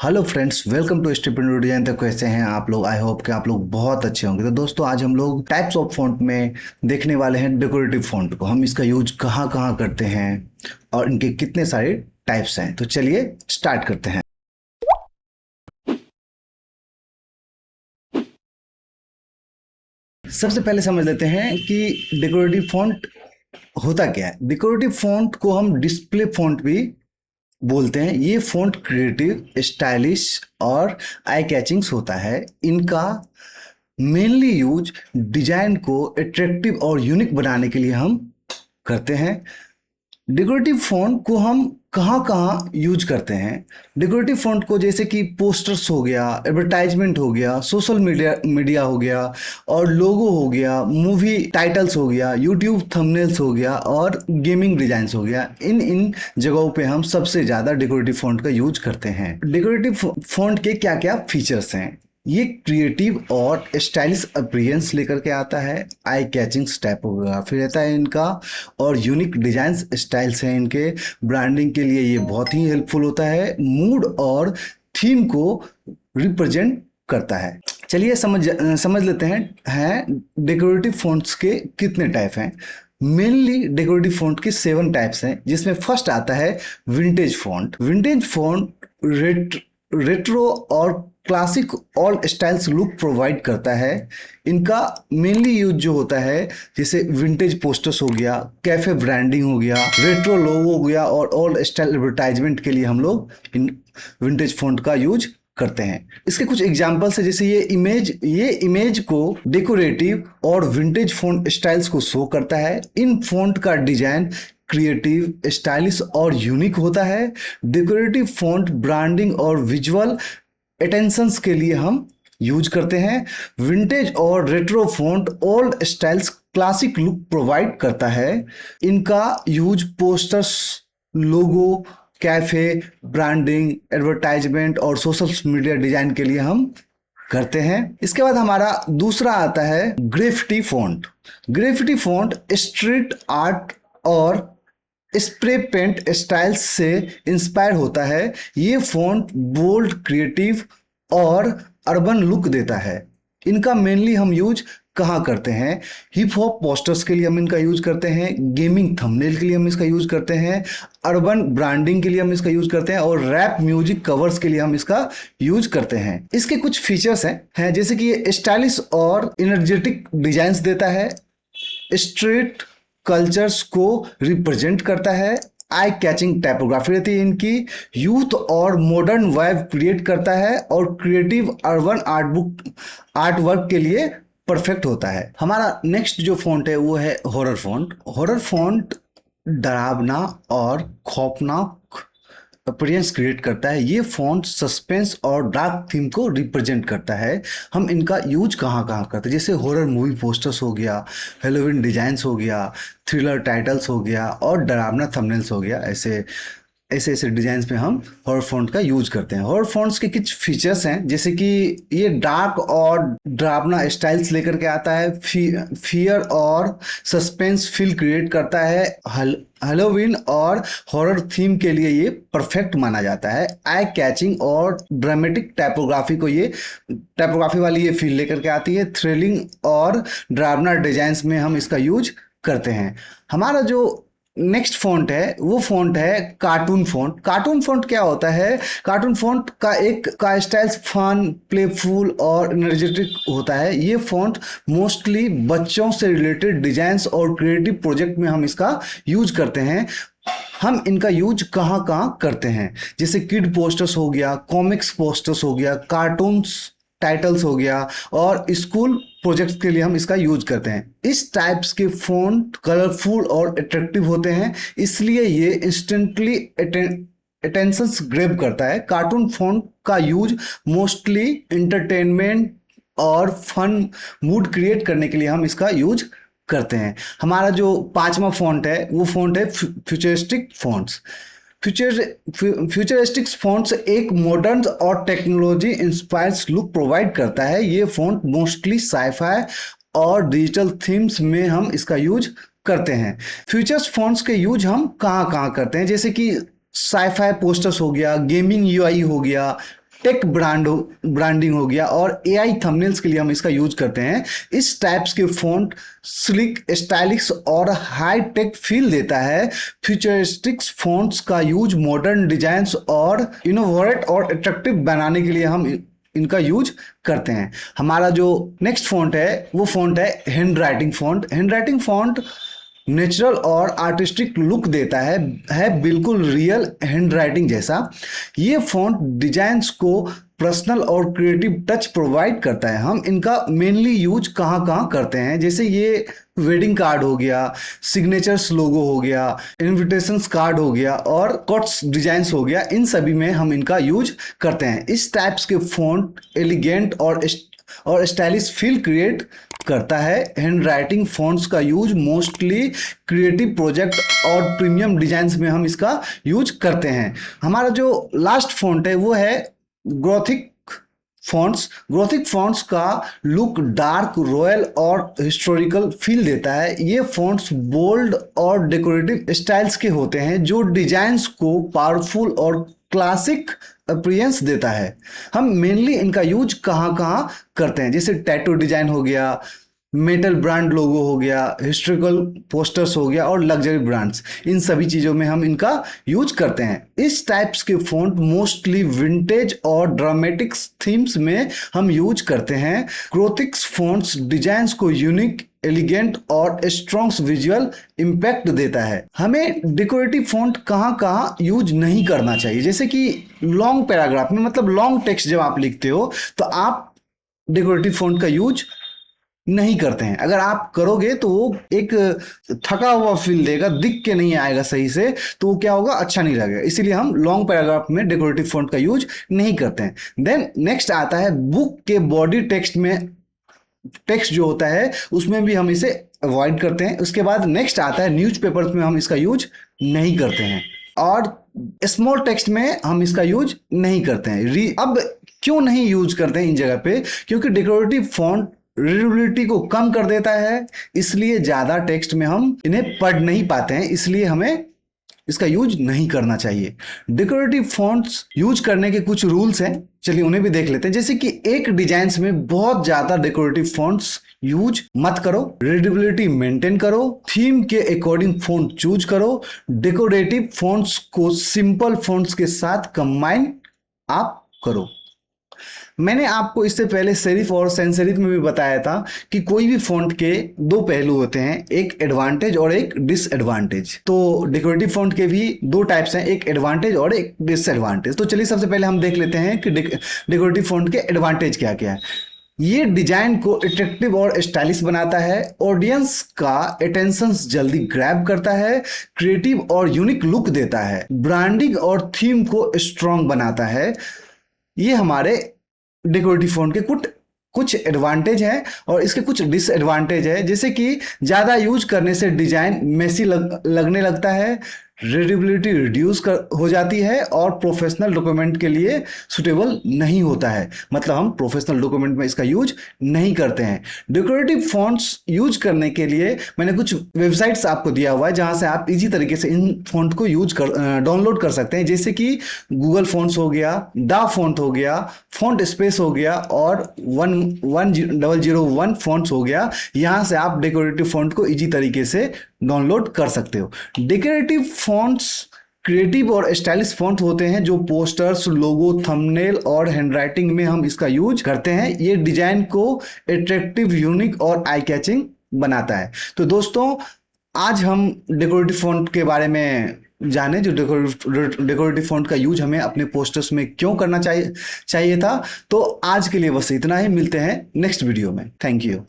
Hello friends, welcome to stipend design. तक कैसे हैं आप लोग? आई होप कि आप लोग बहुत अच्छे होंगे। तो दोस्तों, आज हम लोग टाइप्स ऑफ फॉन्ट में देखने वाले हैं डेकोरेटिव फॉन्ट को। हम इसका यूज कहाँ कहाँ करते हैं और इनके कितने सारे टाइप्स हैं। तो चलिए स्टार्ट करते हैं। सबसे पहले समझ लेते हैं कि डेकोरेटिव फॉन्ट होता क्या है। डेकोरेटिव फॉन्ट को हम डिस्प्ले फॉन्ट भी बोलते हैं। ये फॉन्ट क्रिएटिव, स्टाइलिश और आई कैचिंग्स होता है। इनका मेनली यूज डिजाइन को अट्रैक्टिव और यूनिक बनाने के लिए हम करते हैं। डेकोरेटिव फॉन्ट को हम कहाँ कहाँ यूज करते हैं। डेकोरेटिव फॉन्ट को जैसे कि पोस्टर्स हो गया, एडवर्टाइजमेंट हो गया, सोशल मीडिया मीडिया हो गया, और लोगो हो गया, मूवी टाइटल्स हो गया, यूट्यूब थंबनेल्स हो गया, और गेमिंग डिजाइन्स हो गया। इन जगहों पे हम सबसे ज़्यादा डेकोरेटिव फॉन्ट का यूज करते हैं। डेकोरेटिव फॉन्ट के क्या क्या फीचर्स हैं? ये क्रिएटिव और स्टाइलिश अपीयरेंस लेकर के आता है। आई कैचिंग टाइपोग्राफी रहता है इनका, और यूनिक डिजाइन स्टाइल्स हैं इनके। ब्रांडिंग के लिए ये बहुत ही हेल्पफुल होता है। मूड और थीम को रिप्रेजेंट करता है। चलिए समझ लेते हैं डेकोरेटिव फॉन्ट्स के कितने टाइप हैं। मेनली डेकोरेटिव फॉन्ट के 7 टाइप्स हैं, जिसमें फर्स्ट आता है vintage font. Vintage font retro और classic all styles look provide करता है। इनका मेनली यूज जो होता है, जैसे विंटेज पोस्टर्स हो गया, कैफे ब्रांडिंग हो गया, रेट्रो लोगो हो गया, और ऑल स्टाइल एडवर्टाइजमेंट के लिए हम लोग इन विंटेज फॉन्ट का यूज करते हैं। इसके कुछ एग्जांपल्स है, जैसे ये इमेज को डेकोरेटिव और विंटेज फॉन्ट स्टाइल्स को शो करता है। इन फॉन्ट का डिजाइन क्रिएटिव, स्टाइलिश और यूनिक होता है। डेकोरेटिव फॉन्ट ब्रांडिंग और विजुअल अटेंशंस के लिए हम यूज करते हैं। विंटेज और retro font old styles classic look provide करता है। इनका यूज पोस्टर्स, लोगो, कैफे ब्रांडिंग, एडवर्टाइजमेंट और सोशल मीडिया डिजाइन के लिए हम करते हैं। इसके बाद हमारा दूसरा आता है graffiti font. Graffiti font street art और स्प्रे पेंट स्टाइल्स से इंस्पायर होता है। ये फॉन्ट बोल्ड, क्रिएटिव और अर्बन लुक देता है। इनका मेनली हम यूज कहाँ करते हैं? हिप हॉप पोस्टर्स के लिए हम इनका यूज करते हैं, गेमिंग थंबनेल के लिए हम इसका यूज करते हैं, अर्बन ब्रांडिंग के लिए हम इसका यूज करते हैं, और रैप म्यूजिक कवर्स के लिए हम इसका यूज करते हैं। इसके कुछ फीचर्स हैं जैसे कि ये स्टाइलिश और एनर्जेटिक डिजाइन्स देता है, स्ट्रीट कल्चर्स को रिप्रेजेंट करता है, आई कैचिंग टाइपोग्राफी रहती है इनकी, यूथ और मॉडर्न वाइब क्रिएट करता है, और क्रिएटिव अर्बन आर्ट वर्क के लिए परफेक्ट होता है। हमारा नेक्स्ट जो फॉन्ट है वो है हॉरर फॉन्ट। हॉरर फॉन्ट डरावना और खौफनाक अपीयरेंस क्रिएट करता है। ये फॉन्ट सस्पेंस और डार्क थीम को रिप्रेजेंट करता है। हम इनका यूज कहाँ कहाँ करते हैं? जैसे हॉरर मूवी पोस्टर्स हो गया, हेलोविन डिजाइन्स हो गया, थ्रिलर टाइटल्स हो गया, और डरावना थंबनेल्स हो गया। ऐसे ऐसे डिजाइन्स में हम हॉरर फॉन्ट का यूज करते हैं। हॉरर फॉन्ट्स के कुछ फीचर्स हैं, जैसे कि ये डार्क और डरावना स्टाइल्स लेकर के आता है, फियर और सस्पेंस फील क्रिएट करता है। हेलोवीन और हॉरर थीम के लिए ये परफेक्ट माना जाता है। आई कैचिंग और ड्रामेटिक टाइपोग्राफी वाली ये फील लेकर के आती है। थ्रिलिंग और डरावना डिजाइन्स में हम इसका यूज करते हैं। हमारा जो नेक्स्ट फॉन्ट है वो फॉन्ट है कार्टून फॉन्ट। कार्टून फॉन्ट क्या होता है? कार्टून फॉन्ट का स्टाइल्स फन, प्लेफुल और एनर्जेटिक होता है। ये फॉन्ट मोस्टली बच्चों से रिलेटेड डिजाइन्स और क्रिएटिव प्रोजेक्ट में हम इसका यूज करते हैं। हम इनका यूज कहाँ कहाँ करते हैं? जैसे किड पोस्टर्स हो गया, कॉमिक्स पोस्टर्स हो गया, कार्टून्स टाइटल्स हो गया, और स्कूल प्रोजेक्ट्स के लिए हम इसका यूज करते हैं। इस टाइप्स के फॉन्ट कलरफुल और अट्रैक्टिव होते हैं, इसलिए ये इंस्टेंटली अटेंशन ग्रैब करता है। कार्टून फॉन्ट का यूज मोस्टली इंटरटेनमेंट और फन मूड क्रिएट करने के लिए हम इसका यूज करते हैं। हमारा जो 5वां फॉन्ट है वो फॉन्ट है फ्यूचरिस्टिक फॉन्ट्स। फ्यूचरिस्टिक फॉन्ट्स एक मॉडर्न और टेक्नोलॉजी इंस्पायर्ड लुक प्रोवाइड करता है। ये फॉन्ट मोस्टली साईफाई और डिजिटल थीम्स में हम इसका यूज करते हैं। फ्यूचर्स फॉन्ट्स के यूज हम कहाँ कहाँ करते हैं? जैसे कि साईफाई पोस्टर्स हो गया, गेमिंग यूआई हो गया, टेक ब्रांडिंग हो गया और एआई थंबनेल्स के लिए हम इसका यूज करते हैं। इस टाइप्स के फॉन्ट स्लिक, स्टाइलिश और हाई टेक फील देता है। फ्यूचरिस्टिक फॉन्ट्स का यूज मॉडर्न डिजाइन्स और इनोवेट और अट्रैक्टिव बनाने के लिए हम इनका यूज करते हैं। हमारा जो नेक्स्ट फॉन्ट है वो फॉन्ट है hand writing font. Hand writing font natural और आर्टिस्टिक लुक देता है बिल्कुल रियल हैंड राइटिंग जैसा। ये फॉन्ट डिजाइन्स को पर्सनल और क्रिएटिव टच प्रोवाइड करता है। हम इनका मेनली यूज कहाँ कहाँ करते हैं, जैसे ये वेडिंग कार्ड हो गया, सिग्नेचर्स लोगो हो गया, इनविटेशंस कार्ड हो गया और कोट्स डिजाइन्स हो गया, इन सभी में हम इनका यूज करते हैं। इस टाइप्स के फॉन्ट एलिगेंट और स्टाइलिश फील क्रिएट करता है। हैंड राइटिंग फॉन्ट्स का यूज मोस्टली क्रिएटिव प्रोजेक्ट और प्रीमियम डिजाइन्स में हम इसका यूज करते हैं। हमारा जो लास्ट फॉन्ट है वो है गोथिक फॉन्ट्स। गोथिक फॉन्ट्स का लुक डार्क, रॉयल और हिस्टोरिकल फील देता है। ये फॉन्ट्स बोल्ड और डेकोरेटिव स्टाइल्स के होते हैं जो डिजाइन्स को पावरफुल और क्लासिक अपीयरेंस देता है। हम मेनली इनका यूज कहाँ कहाँ करते हैं, जैसे टैटू डिजाइन हो गया, मेटल ब्रांड लोगो हो गया, हिस्टोरिकल पोस्टर्स हो गया और लग्जरी ब्रांड्स, इन सभी चीज़ों में हम इनका यूज करते हैं। इस टाइप्स के फॉन्ट मोस्टली विंटेज और ड्रामेटिक थीम्स में हम यूज करते हैं। गोथिक्स फॉन्ट्स डिजाइन्स को यूनिक, एलिगेंट और स्ट्रॉन्ग विजुअल इम्पैक्ट देता है। हमें डेकोरेटिव फॉन्ट कहाँ कहाँ यूज नहीं करना चाहिए, जैसे कि लॉन्ग पैराग्राफ में, मतलब लॉन्ग टेक्स्ट जब आप लिखते हो तो आप डेकोरेटिव फॉन्ट का यूज नहीं करते हैं। अगर आप करोगे तो वो एक थका हुआ फील देगा, दिख के नहीं आएगा सही से, तो वो क्या होगा, अच्छा नहीं लगेगा। इसीलिए हम लॉन्ग पैराग्राफ में डेकोरेटिव फॉन्ट का यूज नहीं करते हैं। देन नेक्स्ट आता है बुक के बॉडी टेक्स्ट में, टेक्स्ट जो होता है उसमें भी हम इसे अवॉइड करते हैं। उसके बाद नेक्स्ट आता है न्यूज़पेपर्स में हम इसका यूज नहीं करते हैं और स्मॉल टेक्स्ट में हम इसका यूज नहीं करते हैं। अब क्यों नहीं यूज करते हैं इन जगह पे, क्योंकि डेकोरेटिव फॉन्ट रीडेबिलिटी को कम कर देता है, इसलिए ज्यादा टेक्स्ट में हम इन्हें पढ़ नहीं पाते हैं, इसलिए हमें इसका यूज नहीं करना चाहिए। डेकोरेटिव फॉन्ट्स यूज करने के कुछ रूल्स हैं, चलिए उन्हें भी देख लेते हैं। जैसे कि एक डिजाइन्स में बहुत ज्यादा डेकोरेटिव फॉन्ट्स यूज मत करो, रीडेबिलिटी मेंटेन करो, थीम के अकॉर्डिंग फॉन्ट चूज करो, डेकोरेटिव फॉन्ट्स को सिंपल फॉन्ट्स के साथ कंबाइन आप करो। मैंने आपको इससे पहले सेरिफ और सैंस सेरिफ में भी बताया था कि कोई भी फॉन्ट के दो पहलू होते हैं, एक एडवांटेज और एक डिसएडवांटेज। तो डेकोरेटिव फॉन्ट के भी दो टाइप्स हैं, एक एडवांटेज और एक डिसएडवांटेज। तो चलिए सबसे पहले हम देख लेते हैं कि डेकोरेटिव फॉन्ट के एडवांटेज क्या क्या है। ये डिजाइन को अट्रैक्टिव और स्टाइलिश बनाता है, ऑडियंस का अटेंशन जल्दी ग्रैब करता है, क्रिएटिव और यूनिक लुक देता है, ब्रांडिंग और थीम को स्ट्रॉन्ग बनाता है। ये हमारे डेकोरेटिव फॉन्ट के कुछ एडवांटेज हैं और इसके कुछ डिसएडवांटेज है, जैसे कि ज़्यादा यूज करने से डिजाइन मेसी लगने लगता है, रीडेबिलिटी रिड्यूस हो जाती है और प्रोफेशनल डॉक्यूमेंट के लिए सुटेबल नहीं होता है। मतलब हम प्रोफेशनल डॉक्यूमेंट में इसका यूज नहीं करते हैं। डेकोरेटिव फॉन्ट्स यूज करने के लिए मैंने कुछ वेबसाइट्स आपको दिया हुआ है जहां से आप इजी तरीके से इन फॉन्ट को डाउनलोड कर सकते हैं, जैसे कि गूगल फॉन्ट्स हो गया, दा फॉन्ट हो गया, फॉन्ट स्पेस हो गया और 1001 फॉन्ट्स हो गया। यहाँ से आप डेकोरेटिव फॉन्ट को इजी तरीके से डाउनलोड कर सकते हो। डेकोरेटिव फॉन्ट्स क्रिएटिव और स्टाइलिश फॉन्ट होते हैं जो पोस्टर्स, लोगो, थंबनेल और हैंडराइटिंग में हम इसका यूज करते हैं। ये डिजाइन को अट्रैक्टिव, यूनिक और आई कैचिंग बनाता है। तो दोस्तों आज हम डेकोरेटिव फॉन्ट के बारे में जाने, जो डेकोरेटिव फॉन्ट का यूज हमें अपने पोस्टर्स में क्यों करना चाहिए था। तो आज के लिए बस इतना ही, मिलते हैं नेक्स्ट वीडियो में। Thank you.